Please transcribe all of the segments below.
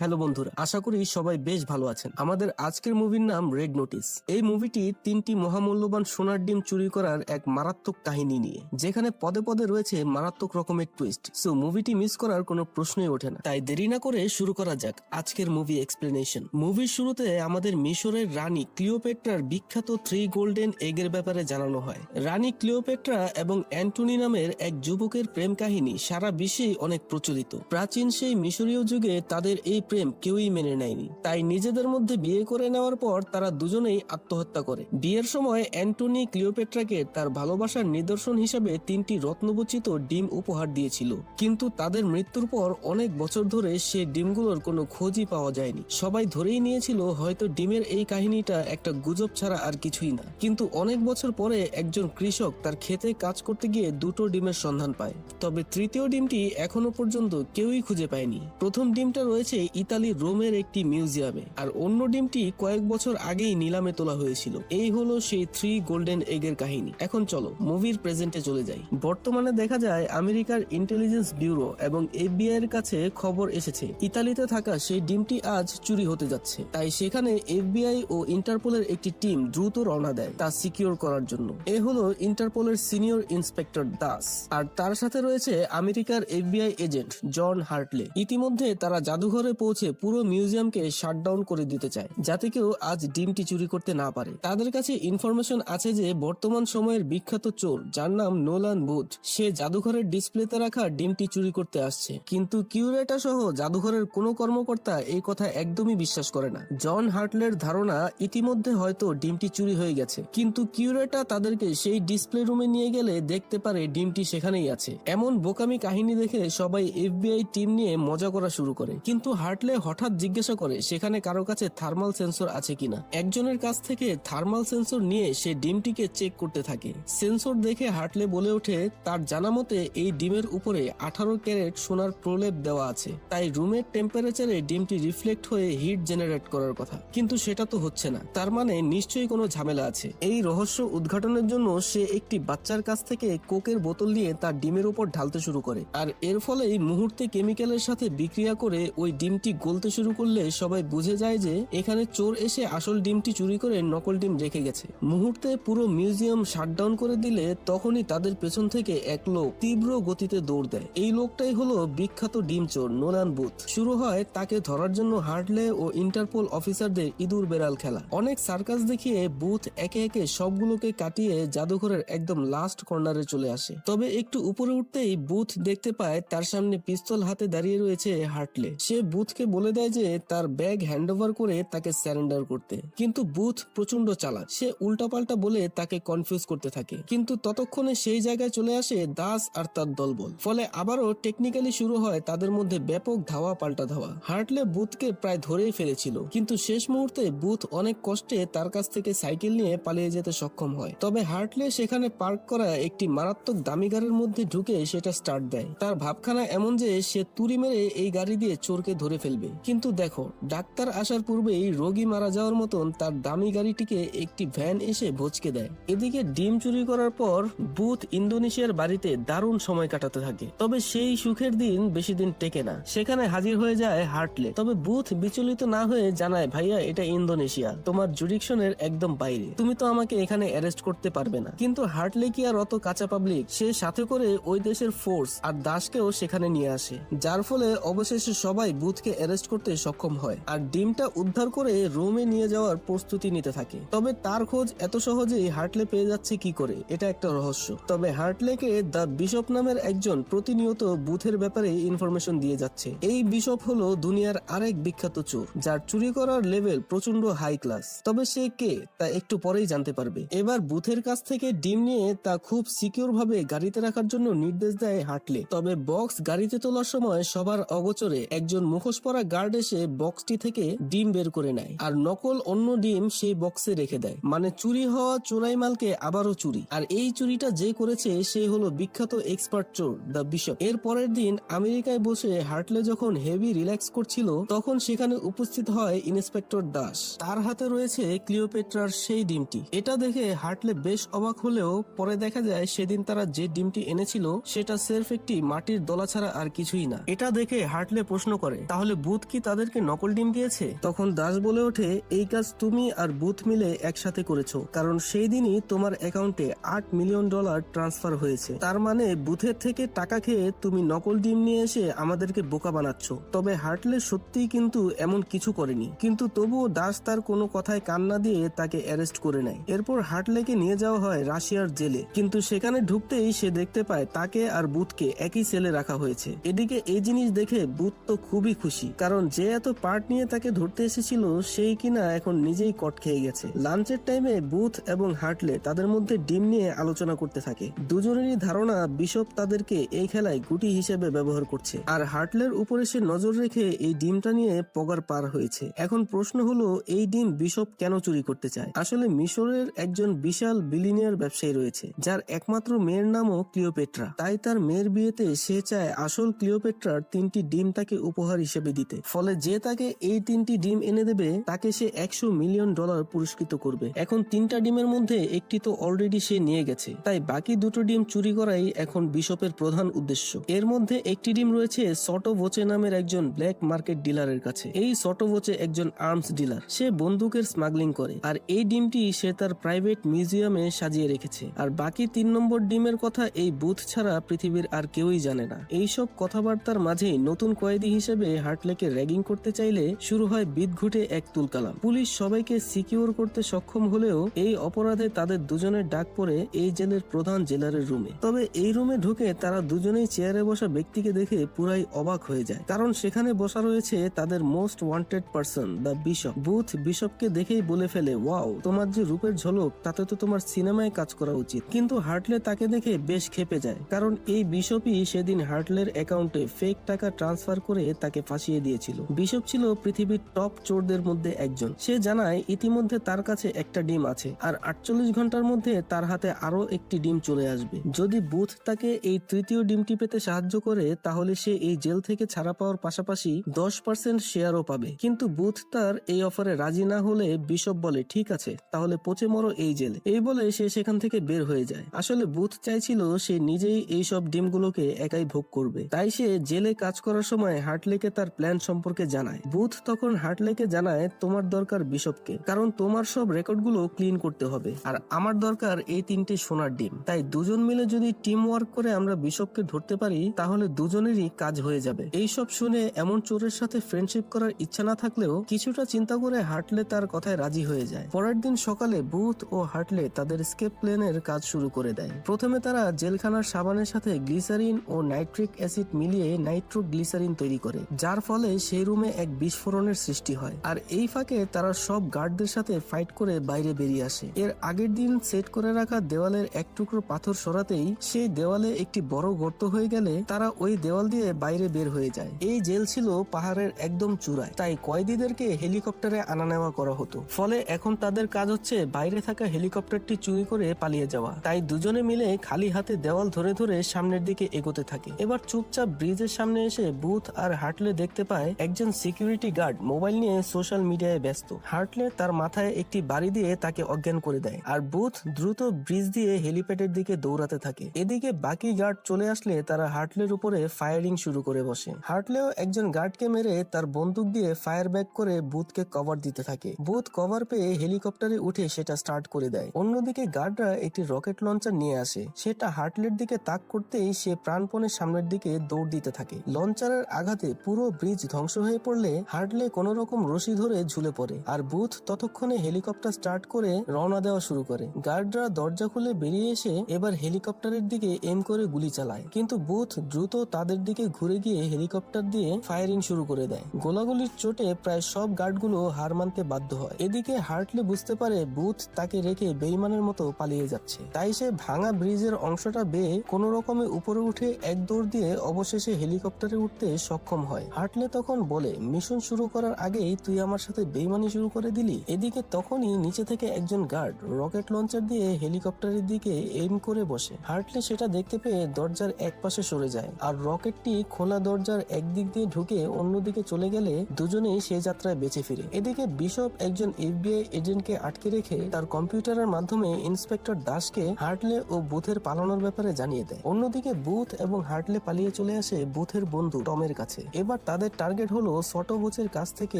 Hello বন্ধুরা, আশা করি সবাই বেশ ভালো আছেন। আমাদের আজকের মুভির নাম রেড নোটিস। এই মুভিটি তিনটি মহামূল্যবান সোনার ডিম চুরি করার এক মারাত্মক কাহিনী নিয়ে, যেখানে পদে পদে রয়েছে মারাত্মক রকমের টুইস্ট। সো মুভিটি মিস করার কোনো প্রশ্নই ওঠে না। তাই দেরি না করে শুরু করা যাক আজকের মুভি এক্সপ্লেনেশন। মুভির শুরুতে আমাদের মিশরের রানী ক্লিওপেট্রার বিখ্যাত 3 গোল্ডেন এগের ব্যাপারে জানানো হয়। রানী ক্লিওপেট্রা এবং অ্যান্টনি নামের এক যুবকের প্রেম কাহিনী সারা বিশ্বেই অনেক প্রচলিত। প্রাচীন সেই মিশরীয় যুগে তাদের এই প্রেম কেউই মেনে নেয়নি, তাই নিজেদের মধ্যে বিয়ে করে নেওয়ার পর তারা দুজনেই আত্মহত্যা করে। বিয়ের সময় অ্যান্টনি ক্লিওপেট্রাকে তার ভালোবাসার নিদর্শন হিসেবে 3টি রত্নবচিত ডিম উপহার দিয়েছিল, কিন্তু তাদের মৃত্যুর পর অনেক বছর ধরে সে ডিমগুলোর কোনো খোঁজই পাওয়া যায়নি। সবাই ধরেই নিয়েছিল হয়তো ডিমের এই কাহিনীটা একটা গুজব ছাড়া আর কিছুই না। কিন্তু অনেক বছর পরে একজন কৃষক তার ক্ষেতে কাজ করতে গিয়ে 2টো ডিমের সন্ধান পায়, তবে তৃতীয় ডিমটি এখনো পর্যন্ত কেউই খুঁজে পায়নি। প্রথম ডিমটা রয়েছে ইতালির রোমের একটি মিউজিয়ামে, আর অন্য ডিমটি কয়েক বছর আগেই নিলামে তোলা হয়েছিল। এই হলো সেই 3 গোল্ডেন এগের কাহিনী। এখন চলো মুভির প্রেজেন্টে চলে যাই। বর্তমানে দেখা যায় আমেরিকার ইন্টেলিজেন্স ব্যুরো এবং এফবিআই এর কাছে খবর এসেছে ইতালিতে থাকা সেই ডিমটি আজ চুরি হতে যাচ্ছে। তাই সেখানে এফবিআই ও ইন্টারপোলের একটি টিম দ্রুত রওনা দেয় তা সিকিউর করার জন্য। এ হলো ইন্টারপোলের সিনিয়র ইন্সপেক্টর দাস, আর তার সাথে রয়েছে আমেরিকার এফবিআই এজেন্ট জন হার্টলে। ইতিমধ্যে তারা জাদুঘরে পৌঁছে পুরো মিউজিয়ামকে শাটডাউন করে দিতে চায়, যাতে কেউ আজ ডিমটি চুরি করতে না পারে। তাদের কাছে ইনফরমেশন আছে যে বর্তমান সময়ের বিখ্যাত চোর, যার নাম নোলান বুথ, সে জাদুঘরের ডিসপ্লেতে রাখা ডিমটি চুরি করতে আসছে। কিন্তু কিউরেটা সহ জাদুঘরের কোনো কর্মকর্তা এই কথা একদমই বিশ্বাস করে না। জন হার্টলের ধারণা ইতিমধ্যে হয়তো ডিমটি চুরি হয়ে গেছে, কিন্তু কিউরেটা তাদেরকে সেই ডিসপ্লে রুমে নিয়ে গেলে দেখতে পারে ডিমটি সেখানেই আছে। এমন বোকামি কাহিনী দেখে সবাই এফবিআই টিম নিয়ে মজা করা শুরু করে, কিন্তু হার্টলে হঠাৎ জিজ্ঞাসা করে সেখানে কারো কাছে থার্মাল সেন্সর আছে কিনা। একজনের কাছ থেকে থার্মাল সেন্সর নিয়ে সে ডিমটিকে চেক করতে থাকে। সেন্সর দেখে হার্টলে বলে ওঠে তার জানা মতে এই ডিমের উপরে 18 ক্যারেট সোনার প্রলেপ দেওয়া আছে, তাই রুমের টেম্পারেচারে ডিমটি রিফ্লেক্ট হয়ে হিট জেনারেট করার কথা। কিন্তু সেটা তো হচ্ছে না, তার মানে নিশ্চয়ই কোনো ঝামেলা আছে। এই রহস্য উদ্ঘাটনের জন্য সে একটি বাচ্চার কাছ থেকে কোকের বোতল নিয়ে তার ডিমের উপর ঢালতে শুরু করে, আর এর ফলেই মুহূর্তে কেমিক্যালের সাথে বিক্রিয়া করে ওই ডিমটি গলতে শুরু করলে সবাই বুঝে যায় যে এখানে চোর এসে আসল ডিমটি চুরি করে নকল ডিম রেখে গেছে। মুহূর্তে পুরো মিউজিয়াম শাটডাউন করে দিলে তখনই তাদের পেছন থেকে এক লোক তীব্র গতিতে দৌড় দেয়। এই লোকটাই হলো বিখ্যাত ডিম চোর নোলান বুথ। শুরু হয় তাকে ধরার জন্য হার্টলে ও ইন্টারপোল অফিসারদের ইঁদুর বেড়াল খেলা। অনেক সার্কাস দেখিয়ে বুথ একে একে সবগুলোকে কাটিয়ে জাদুঘরের একদম লাস্ট কর্নারে চলে আসে। তবে একটু উপরে উঠতেই বুথ দেখতে পায় তার সামনে পিস্তল হাতে দাঁড়িয়ে রয়েছে হার্টলে। সে বুথকে বলে দেয় যে তার ব্যাগ হ্যান্ডওভার করে তাকে সারেন্ডার করতে, কিন্তু বুথ প্রচন্ড চালাক। সে উল্টাপাল্টা বলে তাকে কনফিউজ করতে থাকে, কিন্তু ততক্ষণে সেই জায়গায় চলে আসে দাস আর তার দলবল। ফলে আবারও টেকনিক্যালি শুরু হয় তাদের মধ্যে ব্যাপক ধাওয়া পাল্টা ধাওয়া। হার্টলে বুথকে প্রায় ধরেই ফেলেছিল, কিন্তু শেষ মুহূর্তে বুথ অনেক কষ্টে তার কাছ থেকে সাইকেল নিয়ে পালিয়ে যেতে সক্ষম হয়। তবে হার্টলে সেখানে পার্ক করা একটি মারাত্মক দামি গাড়ির মধ্যে ঢুকে সেটা স্টার্ট দেয়। তার ভাবখানা এমন যে সে তুড়ি মেরে এই গাড়ি দিয়ে চোরকে ধরে ফেলবে, কিন্তু দেখো ডাক্তার আসার পূর্বেই রোগী মারা যাওয়ার মতন তার দামি গাড়িটিকে একটি ভ্যান এসে ভচকে দেয়। এদিকে ডিম চুরি করার পর বুথ ইন্দোনেশিয়ার বাড়িতে দারুণ সময় কাটাতে থাকে। তবে সেই সুখের দিন বেশি দিন টেকে না। সেখানে হাজির হয়ে যায় হার্টলে। তবে বুথ বিচলিত না হয়ে জানায়, ভাইয়া এটা ইন্দোনেশিয়া, তোমার জুরিকশনের একদম বাইরে, তুমি তো আমাকে এখানে অ্যারেস্ট করতে পারবে না। কিন্তু হার্টলে কি আর অত কাঁচা পাবলিক, সে সাথে করে ওই দেশের ফোর্স আর দাসকেও সেখানে নিয়ে আসে, যার ফলে অবশেষে সবাই বুথকে অ্যারেস্ট করতে সক্ষম হয় আর ডিমটা উদ্ধার করে রোমে নিয়ে যাওয়ার প্রস্তুতি নিতে থাকে। তবে তার খোঁজ এত সহজেই হার্টলে পেয়ে যাচ্ছে কি করে, এটা একটা রহস্য। তবে হার্টলেকে দ্য বিশপ নামের একজন প্রতিনিয়ত বুথের ব্যাপারে ইনফরমেশন দিয়ে যাচ্ছে। এই বিশপ হলো দুনিয়ার আরেক বিখ্যাত চোর, যার চুরি করার লেভেল প্রচন্ড হাই ক্লাস। তবে সে কে তা একটু পরেই জানতে পারবে। এবার বুথের কাছ থেকে ডিম নিয়ে তা খুব সিকিউর ভাবে গাড়িতে রাখার জন্য নির্দেশ দেয় হার্টলে। তবে বক্স গাড়িতে তোলার সময় সবার অগোচরে একজন মুখোশ পরা গার্ড এসে বক্সটি থেকে ডিম বের করে নেয়, আর নকল অন্য ডিম সেই বক্সে রেখে দেয়। মানে চুরি হওয়া চোরাই মালকে আবারও চুরি। আর এই চুরিটা যে করেছে সে হলো বিখ্যাত এক্সপার্ট চোর দ্য বিশপ। এর পরের দিন আমেরিকায় বসে হার্টলে যখন হেভি রিল্যাক্স করছিল, তখন সেখানে উপস্থিত হয় ইন্সপেক্টর দাস। তার হাতে রয়েছে ক্লিওপেট্রার সেই ডিমটি। এটা দেখে হার্টলে বেশ অবাক হলেও পরে দেখা যায় সেদিন তারা যে ডিমটি এনেছিল সেটা সির্ফ একটি মাটির দলা ছাড়া আর কিছুই না। এটা দেখে হার্টলে প্রশ্ন করে, তাহলে তাহলে বুথ কি তাদেরকে নকল ডিম দিয়েছে? তখন দাস বলে ওঠে, এই কাজ তুমি আর বুথ মিলে একসাথে করেছো, কারণ সেই দিনই তোমার অ্যাকাউন্টে $8 মিলিয়ন ট্রান্সফার হয়েছে। তার মানে বুথের থেকে টাকা খেয়ে তুমি নকল ডিম নিয়ে এসে আমাদেরকে বোকা বানাচ্ছ। তবে হার্টলে সত্যিই কিন্তু এমন কিছু করেনি, কিন্তু তবুও দাস তার কোনো কথায় কান না দিয়ে তাকে অ্যারেস্ট করে নেয়। এরপর হার্টলেকে নিয়ে যাওয়া হয় রাশিয়ার জেলে, কিন্তু সেখানে ঢুকতেই সে দেখতে পায় তাকে আর বুথকে একই সেলে রাখা হয়েছে। এদিকে এই জিনিস দেখে বুথ তো খুবই খুশি, কারণ যে এত পার্ট নিয়ে তাকে ধরতে এসেছিল সেই কিনা এখন নিজেই কট খেয়ে গেছে। লাঞ্চের টাইমে বুথ এবং হার্টলে তাদের মধ্যে ডিম নিয়ে আলোচনা করতে থাকে। দুজনেরই ধারণা বিশপ তাদেরকে এই খেলায় গুটি হিসেবে ব্যবহার করছে, আর হার্টলের উপরে সে নজর রেখে এই ডিমটা নিয়ে পগার পার হয়েছে। এখন প্রশ্ন হলো, এই ডিম বিশপ কেন চুরি করতে চায়? আসলে মিশরের একজন বিশাল বিলিনিয়ার ব্যবসায়ী রয়েছে, যার একমাত্র মেয়ের নামও ক্লিওপেট্রা। তাই তার মেয়ের বিয়েতে সে চায় আসল ক্লিওপেট্রার 3টি ডিম তাকে উপহার হিসেবে দিতে। ফলে যে তাকে এই 3টি ডিম এনে দেবে তাকে সে $100 মিলিয়ন পুরস্কৃত করবে। এখন 3টা ডিমের মধ্যে একটি তো অলরেডি সে নিয়ে গেছে, তাই বাকি 2টো ডিম চুরি করাই এখন বিশপের প্রধান উদ্দেশ্য। এর মধ্যে একটি ডিম রয়েছে সটোভোচে নামের একজন ব্ল্যাক মার্কেট ডিলারের কাছে। এই সটোভোচে একজন আর্মস ডিলার, সে বন্দুকের স্মাগলিং করে, আর এই ডিমটি সে তার প্রাইভেট মিউজিয়ামে সাজিয়ে রেখেছে। আর বাকি 3 নম্বর ডিমের কথা এই বুথ ছাড়া পৃথিবীর আর কেউই জানে না। এইসব কথাবার্তার মাঝেই নতুন কয়েদি হিসেবে হার্টলেকে র্যাগিং করতে চাইলে শুরু হয় বিদঘুটে এক তুলকালাম। পুলিশ সবাইকে সিকিউর করতে সক্ষম হলেও এই অপরাধে তাদের দুজনের ডাক পড়ে এই জেলের প্রধান জেলারের রুমে। তবে এই রুমে ঢুকে তারা দুজনেই চেয়ারে বসা ব্যক্তিকে দেখে পুরাই অবাক হয়ে যায়, কারণ সেখানে বসা রয়েছে তাদের most wanted person the bishop. Booth বিশপকে দেখেই বলে ফেলে, ওয়াও, তোমার যে রূপের ঝলক তাতে তো তোমার সিনেমায় কাজ করা উচিত। কিন্তু হার্টলে তাকে দেখে বেশ ক্ষেপে যায়, কারণ এই বিশপই সেদিন হার্টলের অ্যাকাউন্টে ফেক টাকা ট্রান্সফার করে তাকে ফাঁসিয়ে দিয়েছিল। বিশপ ছিল পৃথিবীর টপ চোরদের মধ্যে একজন। সে জানায় ইতিমধ্যে তার কাছে একটা ডিম আছে, আর 48 ঘন্টার মধ্যে তার হাতে আরো একটি ডিম চলে আসবে। যদি বুথ তাকে এই তৃতীয় ডিমটি পেতে সাহায্য করে তাহলে সে এই জেল থেকে ছাড়া পাওয়ার পাশাপাশি 10% শেয়ারও পাবে। কিন্তু বুথ তার এই অফারে রাজি না হলে বিশপ বলে, ঠিক আছে, তাহলে পচে মরো এই জেলে। এই বলে সে সেখান থেকে বের হয়ে যায়। আসলে বুথ চাইছিল সে নিজেই এই সব ডিমগুলোকে একাই ভোগ করবে, তাই সে জেলে কাজ করার সময় হার্টলেকে তার প্ল্যান সম্পর্কে জানায়। বুথ তখন হার্টলেকে জানায়, তোমার দরকার বিশপকে, কারণ তোমার সব রেকর্ডগুলো ক্লিন করতে হবে, আর আমার দরকার এই 3টে সোনার ডিম। তাই দুজন মিলে যদি টিম ওয়ার্ক করে আমরা বিশপকে ধরতে পারি তাহলে দুজনেরই কাজ হয়ে যাবে। এইসব শুনে এমন চোরের সাথে ফ্রেন্ডশিপ করার ইচ্ছা না থাকলেও কিছুটা চিন্তা করে হার্টলে তার কথায় রাজি হয়ে যায়। পরের দিন সকালে বুথ ও হার্টলে তাদের স্কেপ প্ল্যানের কাজ শুরু করে দেয়। প্রথমে তারা জেলখানার সাবানের সাথে গ্লিসারিন ও নাইট্রিক অ্যাসিড মিলিয়ে নাইট্রোগ্লিসারিন তৈরি করে, যার ফলে সেই রুমে এক বিস্ফোরণের সৃষ্টি হয়। আর এই ফাঁকে তারা সব গার্ডদের সাথে ফাইট করে বাইরে বেরিয়ে আসে। এর আগের দিন সেট করে রাখা দেওয়ালের এক টুকরো পাথর সরাতেই সেই দেওয়ালে একটি বড় গর্ত হয়ে গেলে তারা ওই দেওয়াল দিয়ে বাইরে বের হয়ে যায়। এই জেল ছিল পাহাড়ের একদম চূড়ায়, তাই কয়েদিদেরকে হেলিকপ্টারে আনা নেওয়া করা হতো। ফলে এখন তাদের কাজ হচ্ছে বাইরে থাকা হেলিকপ্টারটি চুরি করে পালিয়ে যাওয়া। তাই দুজনে মিলে খালি হাতে দেওয়াল ধরে ধরে সামনের দিকে এগোতে থাকে। এবার চুপচাপ ব্রিজের সামনে এসে বুথ আর হার্টলে দেখতে পায় একজন সিকিউরিটি গার্ড মোবাইল নিয়ে সোশ্যাল মিডিয়ায় ব্যস্ত। হার্টলে তার মাথায় একটি বাড়ি দিয়ে তাকে অজ্ঞান করে দেয়, আর বুথ দ্রুত ব্রিজ দিয়ে হেলিপ্যাডের দিকে দৌড়াতে থাকে। এদিকে বাকি গার্ড চলে আসলে তারা হার্টলের উপরে ফায়ারিং শুরু করে বসে। হার্টলেও একজন গার্ডকে মেরে তার বন্দুক দিয়ে ফায়ার ব্যাক করে বুথকে কভার দিতে থাকে। বুথ কভার পেয়ে হেলিকপ্টারে উঠে সেটা স্টার্ট করে দেয়। অন্যদিকে গার্ডরা একটি রকেট লঞ্চার নিয়ে আসে, সেটা হার্টলের দিকে তাক করতেই সে প্রাণপণে সামনের দিকে দৌড় দিতে থাকে। লঞ্চারের আঘাতে পুরো ব্রিজ ধ্বংস হয়ে পড়লে হার্টলে কোন রকম রশি ধরে ঝুলে পড়ে, আর বুথ ততক্ষণে হেলিকপ্টার স্টার্ট করে রওনা দেওয়া শুরু করে। গার্ডরা দরজা খুলে বেরিয়ে এসে এবার হেলিকপ্টারের দিকে এম করে গুলি চালায়, কিন্তু বুথ দ্রুত তাদের দিকে ঘুরে গিয়ে হেলিকপ্টার দিয়ে ফায়ারিং শুরু করে দেয়। গোলাগুলির চোটে প্রায় সব গার্ডগুলো হার মানতে বাধ্য হয়। এদিকে হার্টলে বুঝতে পারে বুথ তাকে রেখে বেইমানের মতো পালিয়ে যাচ্ছে, তাই সে ভাঙা ব্রিজের অংশটা বেয়ে কোন রকমে উপরে উঠে এক দৌড় দিয়ে অবশেষে হেলিকপ্টারে উঠতে সক্ষম হয়। হার্টলে তখন বলে, মিশন শুরু করার আগেই তুই আমার সাথে বেইমানি শুরু করে দিলি। এদিকে তখনই নিচে থেকে একজন গার্ড রকেট লঞ্চার দিয়ে হেলিকপ্টারের দিকে এইম করে বসে। হার্টলে সেটা দেখতে পেয়ে দরজার এক পাশে সরে যায়, আর রকেটটি খোলা দরজার একদিক দিয়ে ঢুকে অন্যদিকে চলে গেলে দুজনেই সেই যাত্রায় বেঁচে ফিরে। এদিকে বিশপ একজন FBI এজেন্টকে আটকে রেখে তার কম্পিউটারের মাধ্যমে ইন্সপেক্টর দাসকে হার্টলে ও বুথের পালানোর ব্যাপারে জানিয়ে দেয়। অন্যদিকে বুথ এবং হার্টলে পালিয়ে চলে আসে বুথের বন্ধু টমের কাছে। এবার তাদের টার্গেট হলো সটোবোচের কাছ থেকে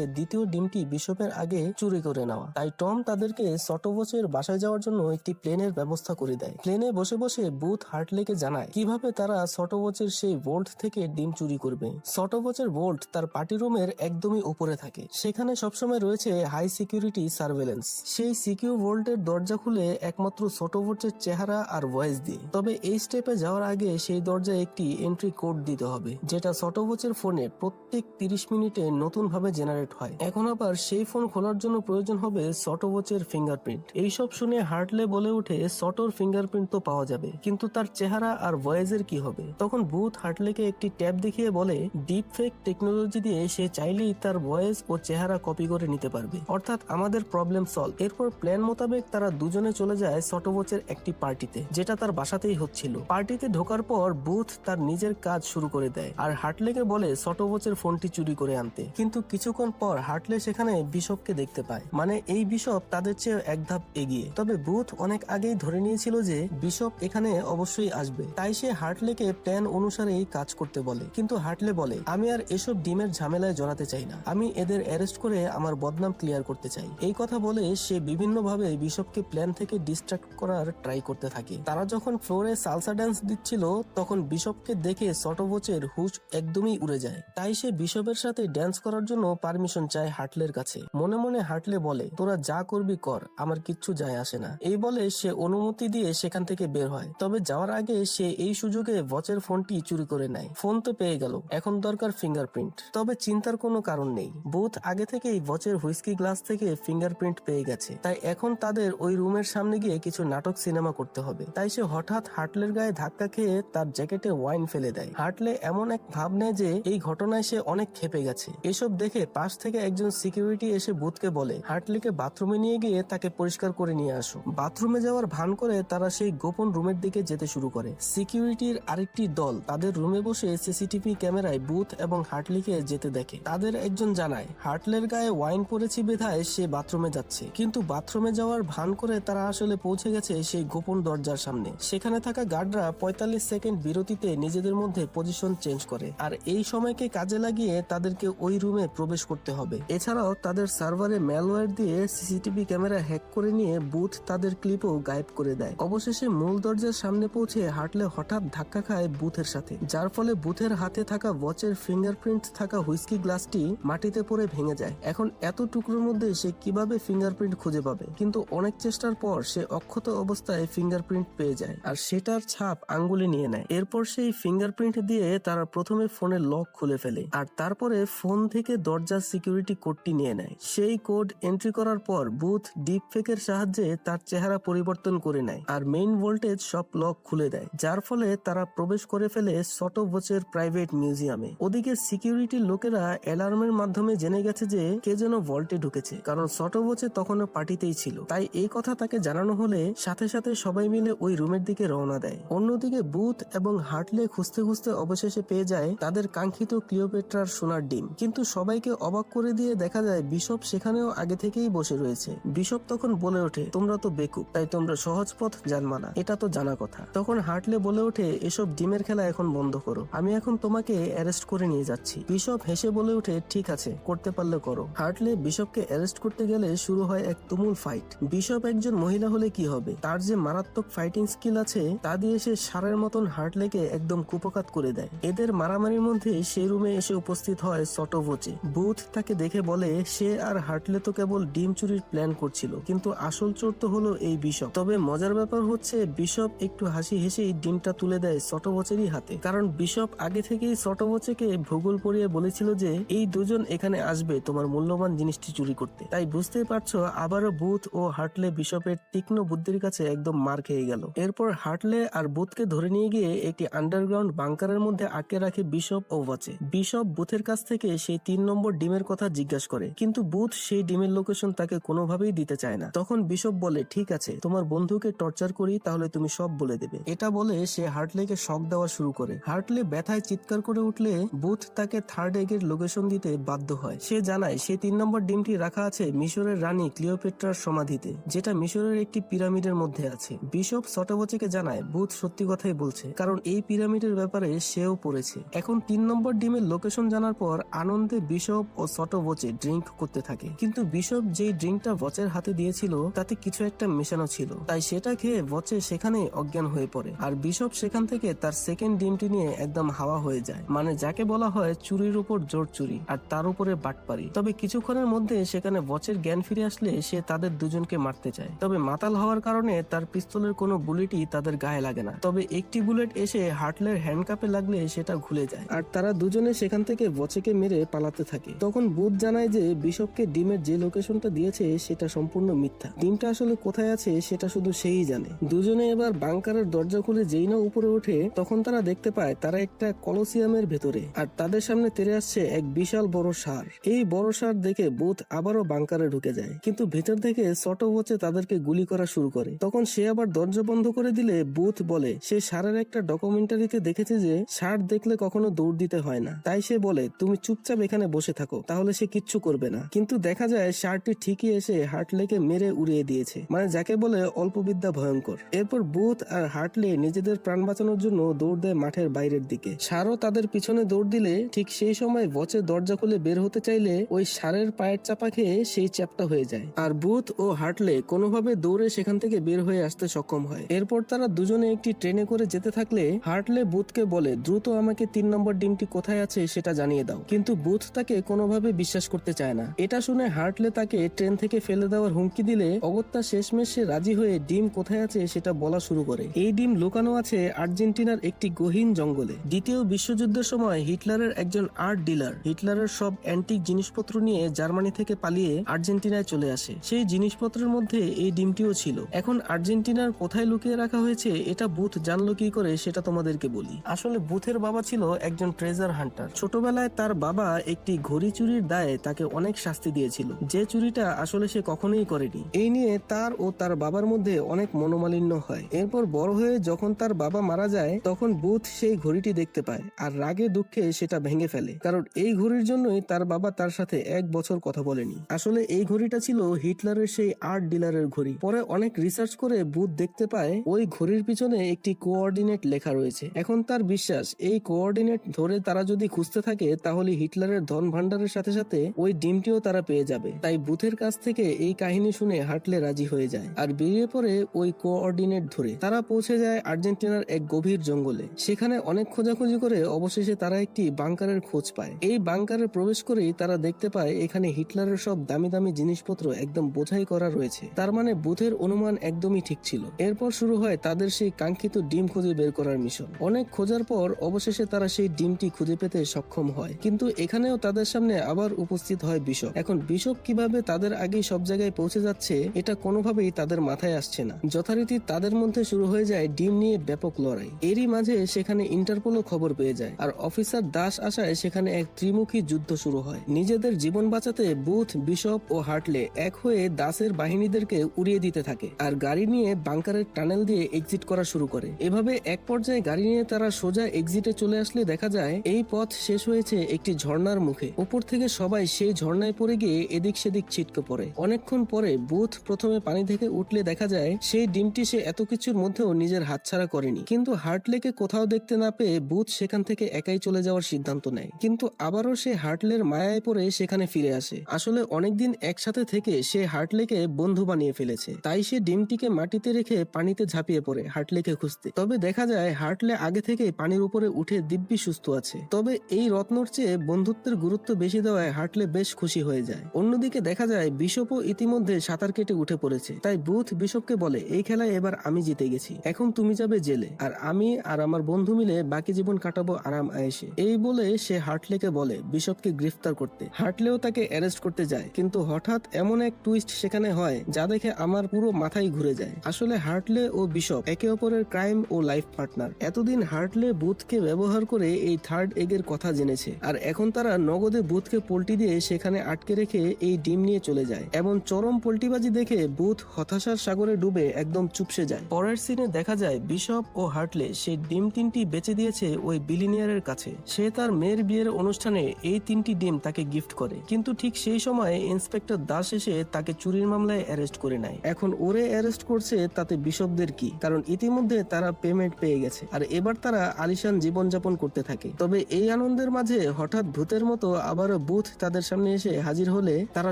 দ্বিতীয় ডিমটি বিশপের আগে চুরি করে নেওয়া। তাই টম তাদেরকে সটোবোচের বাসায় যাওয়ার জন্য একটি প্লেনের ব্যবস্থা করে দেয়। প্লেনে বসে বসে বুথ হার্টলেকে জানায় কিভাবে তারা সটোবোচের সেই ভোল্ট থেকে ডিম চুরি করবে। সটোবোচের ভোল্ট তার পার্টি রুমের একদমই উপরে থাকে, সেখানে সবসময় রয়েছে হাই সিকিউরিটি সার্ভেলেন্স। সেই সিকিউর ভোল্টের দরজা খুলে একমাত্র সটোবোচের চেহারা আর ভয়েস দিয়ে। তবে এই স্টেপে যাওয়ার আগে সেই দরজায় একটি এন্ট্রি কোড দিতে হবে, যেটা সটোবোচের ফোনে প্রত্যেক 30 মিনিটে নতুন ভাবে জেনারেট হয়। এখন আবার সেই ফোন খোলার জন্য প্রয়োজন হবে সটোবোচের ফিঙ্গারপ্রিন্ট। এইসব শুনে হার্টলে বলে উঠে সটোর ফিঙ্গারপ্রিন্ট তো পাওয়া যাবে, কিন্তু তার চেহারা আর ভয়েসের কি হবে? তখন বুথ হার্টলেকে একটি ট্যাব দেখিয়ে বলে ডিপ ফেক টেকনোলজি দিয়ে সে চাইলেই তার ভয়েস ও চেহারা কপি করে নিতে পারবে, অর্থাৎ আমাদের প্রবলেম সলভ। এরপর প্ল্যান মোতাবেক তারা দুজনে চলে যায় সটোবোচের একটি পার্টিতে, যেটা তার বাসাতেই হচ্ছিল। পার্টিতে ঢোকার পর বুথ তার নিজের কাজ শুরু করে দেয় আর হার্টলেকে বলে সটোবোচের ফোনটি চুরি করে আনতে। কিন্তু কিছুক্ষণ পর হার্টলে সেখানে বিশপকে দেখতে পায়, মানে এই বিশপ তাদের চেয়ে এক ধাপ এগিয়ে। তবে বুথ অনেক আগেই ধরে নিয়েছিল যে বিশপ এখানে অবশ্যই আসবে, তাই সে হার্টলেকে প্ল্যান অনুসারেই কাজ করতে বলে। কিন্তু হার্টলে বলে আমি আর এসব ডিমের ঝামেলায় জড়াতে চাই না, আমি এদের অ্যারেস্ট করে আমার বদনাম ক্লিয়ার করতে চাই। এই কথা বলে সে বিভিন্নভাবে বিশপকে প্ল্যান থেকে ডিস্ট্রাক্ট করার ট্রাই করতে থাকে। তারা যখন ফ্লোরে সালসা ড্যান্স দিচ্ছিল তখন বিশপকে দেখে সটোবোচের হুশ একদমই উড়ে যায়, তাই সে বিশপের সাথে ড্যান্স করার জন্য পারমিশন চায় হার্টলের কাছে। মনে মনে হার্টলে বলে তোরা যা করবি কর, আমার কিচ্ছু যায় আসে না। এই বলে সে অনুমতি দিয়ে সেখান থেকে বের হয়। তবে যাওয়ার আগে সে এই সুযোগে ভচের ফোনটি চুরি করে নেয়। ফোন তো পেয়ে গেল, এখন দরকার ফিঙ্গারপ্রিন্ট। তবে চিন্তার কোনো কারণ নেই, বুথ আগে থেকেই ভচের হুইস্কি গ্লাস থেকে ফিঙ্গারপ্রিন্ট পেয়ে গেছে, তাই এখন তাদের ওই রুমের সামনে গিয়ে কিছু নাটক সিনেমা করতে হবে। তাই সে হঠাৎ হার্টলের গায়ে ধাক্কা খেয়ে তার জ্যাকেটে ওয়াইন ফেলে দেয়। হার্টলে এমন এক ভাব নেয় যে এই ঘটনায় সে অনেক ক্ষেপে গেছে। এসব দেখে পাশ থেকে একজন সিকিউরিটি এসে বুথকে বলে হার্টলেকে বাথরুমে নিয়ে গিয়ে তাকে পরিষ্কার করে নিয়ে আসো। বাথরুমে যাওয়ার ভান করে তারা সেই গোপন রুমের দিকে যেতে শুরু করে। সিকিউরিটির আরেকটি দল তাদের রুমে বসে সিসিটিভি ক্যামেরায় বুথ এবং হার্টলিকে যেতে দেখে। তাদের একজন জানায় হার্টলের গায়ে ওয়াইন পড়েছে বিধায় সে বাথরুমে যাচ্ছে, কিন্তু বাথরুমে যাওয়ার ভান করে তারা আসলে পৌঁছে গেছে সেই গোপন দরজার সামনে। সেখানে থাকা গার্ডরা 45 সেকেন্ড বিরতিতে নিজেদের মধ্যে পজিশন চেঞ্জ করে, আর এই সময়কে কাজে লাগিয়ে তাদেরকে ওই রুমে প্রবেশ করতে হবে। এছাড়াও তাদের সার্ভারে ম্যালওয়্যার দিয়ে সিসিটিভি ক্যামেরা হ্যাক করে নিয়ে বুথ তাদের ক্লিপও গায়েব করে দেয়। অবশেষে মূল দরজার সামনে পৌঁছে হার্টলে হঠাৎ ধাক্কা খায় বুথের সাথে, যার ফলে বুথের হাতে থাকা ওয়াচের ফিঙ্গারপ্রিন্ট থাকা হুইস্কি গ্লাসটি মাটিতে পড়ে ভেঙে যায়। এখন এত টুকরোর মধ্যে সে কিভাবে ফিঙ্গারপ্রিন্ট খুঁজে পাবে? কিন্তু অনেক চেষ্টার পর সে অক্ষত অবস্থায় ফিঙ্গারপ্রিন্ট পেয়ে যায় আর সেটার ছাপ আঙ্গুলে নিয়ে নেয়। এরপর সেই ফিঙ্গারপ্রিন্ট দিয়ে তারা প্রথমে ফোনের লক খুলে ফেলে আর তারপরে ফোন থেকে দরজার সিকিউরিটি কোডটি নিয়ে নেয়। সেই কোড এন্ট্রি করার পর বুথ ডিপ ফেকের সাহায্যে তার চেহারা পরিবর্তন করে নেয় আর মেইন ভোল্টেজ সব লক খুলে দেয়, যার ফলে তারা প্রবেশ করে ফেলে সটোবোচের প্রাইভেট মিউজিয়ামে। ওদিকে সিকিউরিটির লোকেরা অ্যালার্মের মাধ্যমে জেনে গেছে যে কে যেন ভল্টে ঢুকেছে, কারণ সটোবোচে তখনও পার্টিতেই ছিল। তাই এই কথা তাকে জানানো হলে সাথে সাথে সবাই মিলে ওই রুমের দিকে রওনা দেয়। অন্যদিকে বুথ এবং হার্টলে খুঁজতে খুঁজতে অবশেষে পেয়ে যায় তাদের কাঙ্ক্ষিত ক্লিওপেট্রার সোনার ডিম। কিন্তু সবাইকে অবাক করে দিয়ে দেখা যায় বিশপ সেখানেও আগে থেকেই বসে রয়েছে। বিশপ তখন বলে ওঠে তোমরা তো বেকুব, তাই তোমরা সহজ পথ জানবা না, এটা তো জানা কথা। তখন হার্টলে বলে ওঠে এসব ডিমের খেলা এখন বন্ধ করো, আমি এখন তোমাকে অ্যারেস্ট করে নিয়ে যাচ্ছি। বিশপ হেসে বলে ওঠে ঠিক আছে, করতে পারলে করো। হার্টলে বিশপকে অ্যারেস্ট করতে গেলে শুরু হয় এক তুমুল ফাইট। বিশপ একজন মহিলা হলে কি হবে, তার যে মারাত্মক ফাইটিং স্কিল আছে তা দিয়ে সে সারের মতন হার্টলেকে একদম কুপকাত করে দেয়। এদের মারামারির মধ্যে সেই রুমে এসে উপস্থিত হয় সটোবোচে। বুথ তাকে দেখে বলে সে আর হার্টলে তো কেবল ডিম চুরির প্ল্যান করছিল, কিন্তু আসল চোর তো হলো এই বিশপ। তবে মজার ব্যাপার হচ্ছে বিশপ একটু হাসি হেসেই ডিমটা তুলে দেয় সটোবোচেরই হাতে, কারণ বিশপ আগে থেকেই সটোবোচেকে ভূগোল পড়িয়ে বলেছিল যে এই দুজন এখানে আসবে তোমার মূল্যবান জিনিসটি চুরি করতে। তাই বুঝতেই পারছো আবারও বুথ ও হার্টলে বিশপের তীক্ষ্ণ বুদ্ধির কাছে একদম মার খেয়ে গেল। এরপর হার্টলে আর বুথকে ধরে নিয়ে গিয়ে একটি আন্ডারগ্রাউন্ড বাংকারের মধ্যে আটকে রাখে বিশপ ও ওয়াচে। বিশপ বুথের কাছ থেকে সেই 3 নম্বর ডিমের কথা জিজ্ঞাসা করে, কিন্তু বুথ সেই ডিমের লোকেশন তাকে কোনোভাবেই দিতে চায় না। তখন বিশপ বলে ঠিক আছে, তোমার বন্ধুকে টর্চার করি তাহলে তুমি সব বলে দেবে। এটা বলে সে হার্টলেকে শক দেওয়া শুরু করে। হার্টলে ব্যথায় চিৎকার করে উঠলে বুথ তাকে থার্ড এগের লোকেশন দিতে বাধ্য হয়। সে জানায় সে 3 নম্বর ডিমটি রাখা আছে মিশরের রানী ক্লিওপেট্রার সমাধিতে, যেটা মিশরের একটি পিরামিডের মধ্যে আছে। বিশপ সটোবোচেকে জানায় বুথ সত্যি কথাই বলছে, কারণ এই পিরামিডের ব্যাপারে সেও পড়েছে। এখন 3 নম্বর ডিমের লোকেশন লোকেশন জানার পর আনন্দে বিশপ ও ছোট বচে ড্রিঙ্ক করতে থাকে, কিন্তু বিশপ যেই ড্রিঙ্কটা বচের হাতে দিয়েছিল তাতে কিছু একটা মেশানো ছিল, তাই সেটা খেয়ে বচে সেখানে অজ্ঞান হয়ে পড়ে। আর বিশপ সেখান থেকে তার সেকেন্ড ডিমটি নিয়ে একদম হাওয়া হয়ে যায়, মানে যাকে বলা হয় চুরির উপর জোর চুরি আর তার উপরে বাটপারি। তবে কিছুক্ষণের মধ্যে সেখানে বচের জ্ঞান ফিরে আসলে সে তাদের দুজনকে মারতে চায়, তবে মাতাল হওয়ার কারণে তার পিস্তলের কোনো বুলেটই তাদের গায়ে লাগে না। তবে একটি বুলেট এসে হার্টলের হ্যান্ডকাপে লাগলে সেটা খুলে যায়, আর তারা দুজনে সেখান থেকে বচেকে মেরে পালাতে থাকে। তখন বুথ জানায় যে বিশপকে ডিমের যে লোকেশনটা দিয়েছে সেটা সম্পূর্ণ মিথ্যা, ডিমটা আসলে কোথায় আছে সেটা শুধু সেই জানে। দুজনে এবার বাংকারের দরজা খুলে যেই না উপরে ওঠে তখন তারা দেখতে পায় তারা একটা কলোসিয়ামের ভেতরে, আর তাদের সামনে তেড়ে আসছে এক বিশাল বড় ষাঁড়। এই বড় ষাঁড় দেখে বুথ আবারও বাংকারে ঢুকে যায়, কিন্তু ভেতর থেকে ছোট বচে তাদেরকে গুলি করা শুরু করে। তখন সে আবার দরজা বন্ধ করে দিলে বুথ বলে সে ষাঁড়ের একটা ডকুমেন্টারিতে দেখেছে যে ষাঁড় দেখলে কখনো দৌড় দিতে হয় না, তাই সে বলে তুমি চুপচাপ এখানে বসে থাকো, তাহলে সে কিচ্ছু করবে না। কিন্তু দেখা যায় ষাঁড়টি ঠিকই এসে হার্টলেকে মেরে উড়িয়ে দিয়েছে, মানে যাকে বলে অল্প বিদ্যা ভয়ঙ্কর। এরপর বুথ আর হার্টলে নিজেদের প্রাণ বাঁচানোর জন্য দৌড় দেয় মাঠের বাইরের দিকে। ষাঁড়ও তাদের পিছনে দৌড় দিলে ঠিক সেই সময় বচের দরজা খুলে বের হতে চাইলে ওই ষাঁড়ের পায়ের চাপা খেয়ে সেই চ্যাপটা হয়ে যায়, আর বুথ ও হার্টলে কোনোভাবে দৌড়ে সেখান থেকে বের হয়ে আসতে সক্ষম হয়। এরপর তারা দুজনে একটি ট্রেনে করে যেতে থাকলে হার্টলে বুথকে বলে দ্রুত আমাকে 3 নম্বর ডিমটি কোথায় আছে সেটা জানিয়ে দাও, কিন্তু বুথ তাকে কোনোভাবে বিশ্বাস করতে চায় না। এটা শুনে হার্টলে তাকে ট্রেন থেকে ফেলে দেওয়ার হুমকি দিলে অগত্যা শেষমেশ সে রাজি হয়ে ডিম কোথায় আছে সেটা বলা শুরু করে। এই ডিম লুকানো আছে আর্জেন্টিনার একটি গহীন জঙ্গলে। দ্বিতীয় বিশ্বযুদ্ধের সময় হিটলারের একজন আর্ট ডিলার হিটলারের সব অ্যান্টিক জিনিসপত্র নিয়ে জার্মানি থেকে পালিয়ে আর্জেন্টিনায় চলে আসে। সেই জিনিসপত্রের মধ্যে এই ডিমটিও ছিল। এখন আর্জেন্টিনার কোথায় লুকিয়ে রাখা হয়েছে এটা বুথ জানলো কি করে সেটা তোমাদেরকে বলি। আসলে বুথের বাবা ছিল একজন ট্রেজার হান্টার। ছোটবেলায় তার বাবা একটি ঘড়ি চুরির দায়ে তাকে অনেক শাস্তি দিয়েছিল, যে চুরিটা আসলে সে কখনোই করেনি। এই নিয়ে তার ও তার বাবার মধ্যে অনেক মনোমালিন্য হয়। এরপর বড় হয়ে যখন তার বাবা মারা যায় তখন বুথ সেই ঘড়িটি দেখতে পায় আর রাগে দুঃখে সেটা ভেঙে ফেলে, কারণ এই ঘড়ির জন্যই তার বাবা তার সাথে 1 বছর কথা বলেনি। আসলে এই ঘড়িটা ছিল হিটলারের সেই আর্ট ডিলারের ঘড়ি। পরে অনেক রিসার্চ করে বুথ দেখতে পায় ওই ঘড়ির পিছনে একটি কোঅর্ডিনেট লেখা রয়েছে। এখন তার বিশ্বাস এই কোঅর্ডিনেট ধরে তারা যদি খুঁজতে থাকে তাহলে হিটলারের ধন ভান্ডারের সাথে সাথে ওই ডিমটিও তারা পেয়ে যাবে। তাই বুথের কাছ থেকে এই কাহিনী শুনে হার্টলে রাজি হয়ে যায় আর বেরিয়ে পড়ে ওই কোঅর্ডিনেট ধরে। তারা পৌঁছে যায় আর্জেন্টিনার এক গভীর জঙ্গলে। সেখানে অনেক খোঁজাখুঁজি করে অবশেষে তারা একটি বাংকারের খোঁজ পায়। এই বাংকারে প্রবেশ করেই তারা দেখতে পায় এখানে হিটলারের সব দামি দামি জিনিসপত্র একদম বোঝাই করা রয়েছে। তার মানে বুথের অনুমান একদমই ঠিক ছিল। এরপর শুরু হয় তাদের সেই কাঙ্ক্ষিত ডিম খুঁজে বের করার মিশন। অনেক খোঁজার পর অবশেষে তারা সেই ডিমটি খুঁজে পেতে সক্ষম হয়, কিন্তু এখানেও তাদের সামনে আবার উপস্থিত হয় বিশপ। এখন বিশপ কিভাবে তাদের আগেই সব জায়গায় পৌঁছে যাচ্ছে এটা কোনোভাবেই তাদের মাথায় আসছে না। যথারীতি তাদের মধ্যে শুরু হয়ে যায় ডিম নিয়ে ব্যাপক লড়াই। এরই মাঝে সেখানে ইন্টারপোলও খবর পেয়ে যায় আর অফিসার দাস আসায় সেখানে এক ত্রিমুখী যুদ্ধ শুরু হয়। নিজেদের জীবন বাঁচাতে বুথ, বিশপ ও হার্টলে এক হয়ে দাসের বাহিনীদেরকে উড়িয়ে দিতে থাকে আর গাড়ি নিয়ে বাংকারের টানেল দিয়ে এক্সিট করা শুরু করে। এভাবে এক পর্যায়ে গাড়ি নিয়ে তারা সোজা এক্সিটে চলে আসলে দেখা যায় এই পথ শেষ হয়েছে একটি ঝর্ণার মুখে। উপর থেকে সবাই সেই ঝর্ণায় পড়ে গিয়ে এদিক সেদিক ছিটকে পড়ে। অনেকক্ষণ পরে বুথ প্রথমে পানি থেকে উঠলে দেখা যায় সেই ডিমটি সে এত কিছুর মধ্যেও নিজের হাতছাড়া করেনি। কিন্তু হার্টলেকে কোথাও দেখতে না পেয়ে বুথ সেখান থেকে একাই চলে যাওয়ার সিদ্ধান্ত নেয়, কিন্তু আবারও সে হার্টলের মায়ায় পড়ে সেখানে ফিরে আসে। আসলে অনেকদিন একসাথে থেকে সে হার্টলেকে বন্ধু বানিয়ে ফেলেছে, তাই সে ডিমটিকে মাটিতে রেখে পানিতে ঝাঁপিয়ে পড়ে হার্টলেকে খুঁজতে। তবে দেখা যায় হার্টলে আগে থেকে পানির উপরে উঠে দিব্যি সুস্থ আছে। তবে এই রত্নর চেয়ে বন্ধুত্বের গুরুত্ব বেশি দেওয়ায় হার্টলে বেশ খুশি হয়ে যায়। অন্যদিকে দেখা যায় বিশপও ইতিমধ্যে সাঁতার কেটে উঠে পড়েছে। তাই বুথ বিশপকে বলে এই খেলায় এবার আমি জিতে গেছি, এখন তুমি যাবে জেলে আর আমি আর আমার বন্ধু মিলে বাকি জীবন কাটাবো আরাম আয়েশে। এই বলে সে হার্টলেকে বলে বিশপকে গ্রেফতার করতে। হার্টলেও তাকে অ্যারেস্ট করতে যায়, কিন্তু হঠাৎ এমন এক টুইস্ট সেখানে হয় যা দেখে আমার পুরো মাথায় ঘুরে যায়। আসলে হার্টলে ও বিশপ একে অপরের ক্রাইম ও লাইফ পার্টনার। এতদিন হার্টলে বুথকে ব্যবহার করে এই থার্ড এগের কথা জেনেছে আর এখন তারা নগদে বুথকে পোল্টি দিয়ে সেখানে আটকে রেখে এই ডিম নিয়ে চলে যায়। এবং চরম পোল্টিবাজি দেখে বুথ হতাশার সাগরে ডুবে একদম চুপসে যায়। পরের সিনে দেখা যায় বিশপ ও হার্টলে সেই ডিম 3টি বেচে দিয়েছে ওই বিলিনিয়ারের কাছে। সে তার মেয়ের বিয়ের অনুষ্ঠানে এই 3টি ডিম তাকে গিফট করে, কিন্তু ঠিক সেই সময় ইন্সপেক্টর দাস এসে তাকে চুরির মামলায় অ্যারেস্ট করে নেয়। এখন ওরে অ্যারেস্ট করছে তাতে বিশপদের কি, কারণ ইতিমধ্যে তারা পেমেন্ট পেয়ে গেছে আর এবার তারা আলিশান জীবনযাপন করতে থাকে। তবে এই আনন্দের তরুণদের মাঝে হঠাৎ ভূতের মতো আবারও বুথ তাদের সামনে এসে হাজির হলে তারা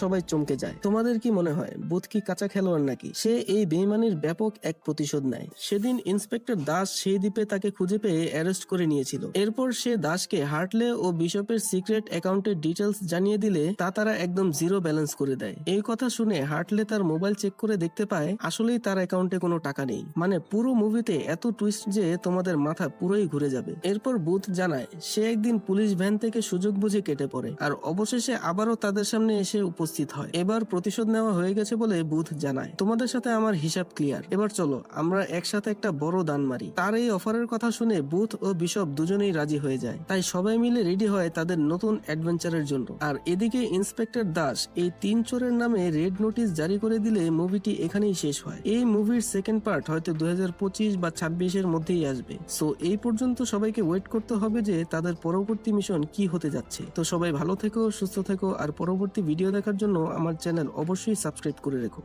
সবাই চমকে যায়। তোমাদের কি মনে হয় বুথ কি কাঁচা খেলোয়াড় নাকি সে এই বেইমানির ব্যাপক এক প্রতিশোধ নেয়? সেদিন ইন্সপেক্টর দাস সেই দ্বীপে তাকে খুঁজে পেয়ে অ্যারেস্ট করে নিয়েছিল। এরপর সে দাসকে হার্টলে ও বিশপের সিক্রেট অ্যাকাউন্টের ডিটেলস জানিয়ে দিলে তা তারা একদম জিরো ব্যালেন্স করে দেয়। এই কথা শুনে হার্টলে তার মোবাইল চেক করে দেখতে পায় আসলেই তার অ্যাকাউন্টে কোনো টাকা নেই। মানে পুরো মুভিতে এত টুইস্ট যে তোমাদের মাথা পুরোই ঘুরে যাবে। এরপর বুথ জানায় সে একদিন পুলিশ ভ্যান থেকে সুযোগ বুঝে কেটে পড়ে আর অবশেষে আবারও তাদের সামনে এসে উপস্থিত হয়। এবার প্রতিশোধ নেওয়া হয়ে গেছে বলে বুথ জানায় তোমাদের সাথে আমার হিসাব ক্লিয়ার, এবার চলো আমরা একসাথে একটা বড় দান মারি। তার এই অফারের কথা শুনে বুথ ও বিশপ দুজনেই রাজি হয়ে যায়। তাই সবাই মিলে রেডি হয় তাদের নতুন অ্যাডভেঞ্চারের জন্য। আর এদিকে ইন্সপেক্টর দাস এই 3 চোরের নামে রেড নোটিশ জারি করে দিলে মুভিটি এখানেই শেষ হয়। এই মুভির সেকেন্ড পার্ট হয়তো 2025 বা 26 এর মধ্যেই আসবে। সো এই পর্যন্ত সবাইকে ওয়েট করতে হবে যে তাদের পরবর্তী মিশন কি হতে যাচ্ছে। তো সবাই ভালো থেকো, সুস্থ থেকো, আর পরবর্তী ভিডিও দেখার জন্য আমার চ্যানেল অবশ্যই সাবস্ক্রাইব করে রেখো।